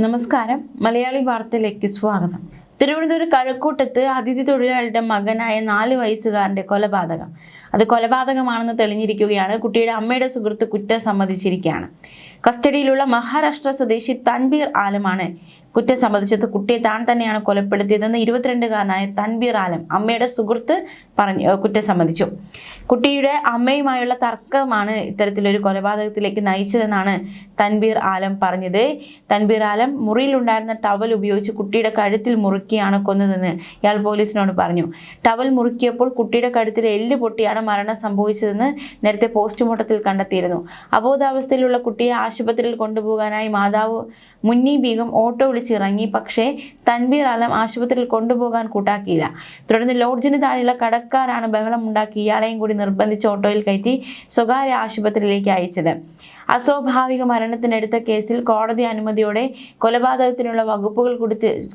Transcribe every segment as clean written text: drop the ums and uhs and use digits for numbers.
നമസ്കാരം. മലയാളി വാർത്തയിലേക്ക് സ്വാഗതം. തിരുവനന്തപുരം കഴക്കൂട്ടത്ത് അതിഥി തൊഴിലാളിയുടെ മകനായ 4 വയസ്സുകാരന്റെ കൊലപാതകം. അത് കൊലപാതകമാണെന്ന് തെളിഞ്ഞിരിക്കുകയാണ്. കുട്ടിയുടെ അമ്മയുടെ സുഹൃത്ത് കുറ്റം സമ്മതിച്ചിരിക്കുകയാണ്. കസ്റ്റഡിയിലുള്ള മഹാരാഷ്ട്ര സ്വദേശി തൻബീർ ആലമാണ് കുറ്റം സമ്മതിച്ചത്. കുട്ടിയെ താൻ തന്നെയാണ് കൊലപ്പെടുത്തിയതെന്ന് 22-കാരനായ തൻബീർ ആലം അമ്മയുടെ സുഹൃത്ത് കുറ്റം സമ്മതിച്ചു. കുട്ടിയുടെ അമ്മയുമായുള്ള തർക്കമാണ് ഇത്തരത്തിലൊരു കൊലപാതകത്തിലേക്ക് നയിച്ചതെന്നാണ് തൻബീർ ആലം പറഞ്ഞത്. തൻബീർ ആലം മുറിയിലുണ്ടായിരുന്ന ടവൽ ഉപയോഗിച്ച് കുട്ടിയുടെ കഴുത്തിൽ മുറുക്കിയാണ് കൊന്നതെന്ന് ഇയാൾ പോലീസിനോട് പറഞ്ഞു. ടവൽ മുറുക്കിയപ്പോൾ കുട്ടിയുടെ കഴുത്തിലെ എല്ല് പൊട്ടിയാണ് മരണം സംഭവിച്ചതെന്ന് നേരത്തെ പോസ്റ്റ്മോർട്ടത്തിൽ കണ്ടെത്തിയിരുന്നു. അബോധാവസ്ഥയിലുള്ള കുട്ടിയെ ആശുപത്രിയിൽ കൊണ്ടുപോകാനായി മാതാവ് മുന്നി ബീഗം ഓട്ടോ വിളിച്ചിറങ്ങി. പക്ഷേ തൻബീർ ആലം ആശുപത്രിയിൽ കൊണ്ടുപോകാൻ കൂട്ടാക്കിയില്ല. തുടർന്ന് ലോഡ്ജിന് താഴെയുള്ള കടക്കാരാണ് ബഹളം ഉണ്ടാക്കി ഇയാളെയും കൂടി നിർബന്ധിച്ച് ഓട്ടോയിൽ കയറ്റി സ്വകാര്യ ആശുപത്രിയിലേക്ക് അയച്ചത്. അസ്വാഭാവിക മരണത്തിനെടുത്ത കേസിൽ കോടതി അനുമതിയോടെ കൊലപാതകത്തിനുള്ള വകുപ്പുകൾ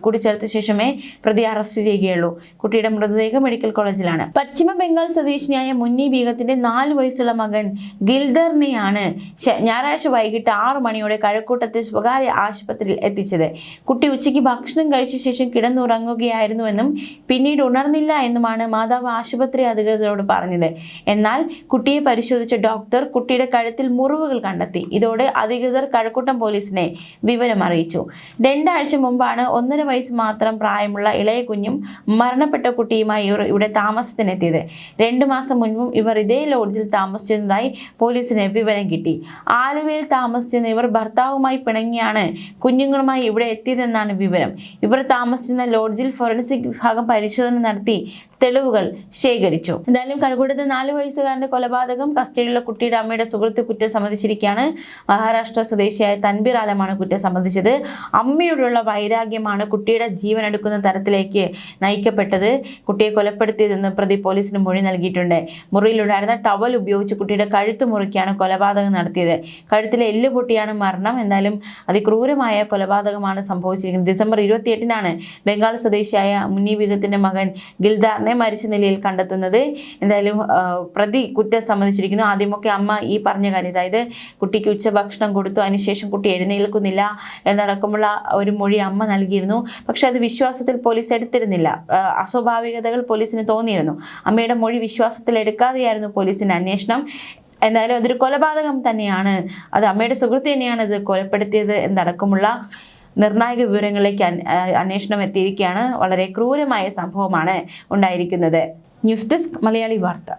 കൂടി ചേർത്ത ശേഷമേ പ്രതി അറസ്റ്റ് ചെയ്യുകയുള്ളൂ. കുട്ടിയുടെ മൃതദേഹം മെഡിക്കൽ കോളേജിലാണ്. പശ്ചിമ ബംഗാൾ സ്വദേശിനിയായ മുന്നി ബീഗത്തിന്റെ 4 വയസ്സുള്ള മകൻ ഗിൽദറിനെയാണ് ഞായറാഴ്ച വൈകിട്ട് 6 മണിയോടെ കഴക്കൂട്ടത്തെ സ്വകാര്യ ആശുപത്രിയിൽ എത്തിച്ചത്. കുട്ടി ഉച്ചയ്ക്ക് ഭക്ഷണം കഴിച്ച ശേഷം കിടന്നുറങ്ങുകയായിരുന്നുവെന്നും പിന്നീട് ഉണർന്നില്ല എന്നുമാണ് മാതാവ് ആശുപത്രി അധികൃതരോട് പറഞ്ഞത്. എന്നാൽ കുട്ടിയെ പരിശോധിച്ച ഡോക്ടർ കുട്ടിയുടെ കഴുത്തിൽ മുറിവുകൾ കണ്ടെത്തി. ഇതോടെ അധികൃതർ കഴക്കൂട്ടം പോലീസിനെ വിവരം അറിയിച്ചു. 2 ആഴ്ച മുമ്പാണ് 1.5 വയസ്സ് മാത്രം പ്രായമുള്ള ഇളയ കുഞ്ഞും മരണപ്പെട്ട കുട്ടിയുമായി ഇവർ ഇവിടെ താമസത്തിനെത്തിയത്. 2 മാസം മുൻപും ഇവർ ഇതേ ലോഡ്ജിൽ താമസിച്ചിരുന്നതായി പോലീസിന് വിവരം കിട്ടി. ആലുവയിൽ താമസിച്ചിരുന്ന ഇവർ ഭർത്താവുമായി പിണങ്ങിയാണ് കുഞ്ഞുങ്ങളുമായി ഇവിടെ എത്തിയതെന്നാണ് വിവരം. ഇവർ താമസിച്ചിരുന്ന ലോഡ്ജിൽ ഫോറൻസിക് വിഭാഗം പരിശോധന നടത്തി തെളിവുകൾ ശേഖരിച്ചു. എന്തായാലും കഴക്കൂട്ടത്തെ 4 വയസ്സുകാരന്റെ കൊലപാതകം കസ്റ്റഡിയിലുള്ള കുട്ടിയുടെ അമ്മയുടെ സുഹൃത്ത് കുറ്റം സമ്മതിച്ചിരിക്കുകയാണ്. മഹാരാഷ്ട്ര സ്വദേശിയായ തൻബീർ ആലമാണ് കുറ്റം സമ്മതിച്ചത്. അമ്മയോടുള്ള വൈരാഗ്യമാണ് കുട്ടിയുടെ ജീവൻ എടുക്കുന്ന തരത്തിലേക്ക് നയിക്കപ്പെട്ടത്. കുട്ടിയെ കൊലപ്പെടുത്തിയതെന്ന് പ്രതി പോലീസിന് മൊഴി നൽകിയിട്ടുണ്ട്. മുറിയിലുണ്ടായിരുന്ന ടവൽ ഉപയോഗിച്ച് കുട്ടിയുടെ കഴുത്ത് മുറുക്കിയാണ് കൊലപാതകം നടത്തിയത്. കഴുത്തിലെ എല്ല് പൊട്ടിയാണ് മരണം. എന്തായാലും അതിക്രൂരമായ കൊലപാതകമാണ് സംഭവിച്ചിരിക്കുന്നത്. ഡിസംബർ 28-നാണ് ബംഗാൾ സ്വദേശിയായ മുന്നി ബീഗത്തിന്റെ മകൻ ഗിൽദാറിനെ മരിച്ച നിലയിൽ കണ്ടെത്തുന്നത്. എന്തായാലും പ്രതി കുറ്റം സമ്മതിച്ചിരിക്കുന്നു. ആദ്യമൊക്കെ അമ്മ ഈ പറഞ്ഞ കാര്യം, അതായത് കുട്ടിക്ക് ഉച്ചഭക്ഷണം കൊടുത്തു, അതിനുശേഷം കുട്ടി എഴുന്നേൽക്കുന്നില്ല എന്നടക്കമുള്ള ഒരു മൊഴി അമ്മ നൽകിയിരുന്നു. പക്ഷെ അത് വിശ്വാസത്തിൽ പോലീസ് എടുത്തിരുന്നില്ല. അസ്വാഭാവികതകൾ പോലീസിന് തോന്നിയിരുന്നു. അമ്മയുടെ മൊഴി വിശ്വാസത്തിൽ എടുക്കാതെയായിരുന്നു പോലീസിന്റെ അന്വേഷണം. എന്തായാലും അതൊരു കൊലപാതകം തന്നെയാണ്. അത് അമ്മയുടെ സുഹൃത്ത് തന്നെയാണ് ഇത് കൊലപ്പെടുത്തിയത് എന്നടക്കമുള്ള നിർണായക വിവരങ്ങളിലേക്ക് അന്വേഷണം എത്തിയിരിക്കുകയാണ്. വളരെ ക്രൂരമായ സംഭവമാണ് ഉണ്ടായിരിക്കുന്നത്. ന്യൂസ് ഡെസ്ക് മലയാളി വാർത്ത.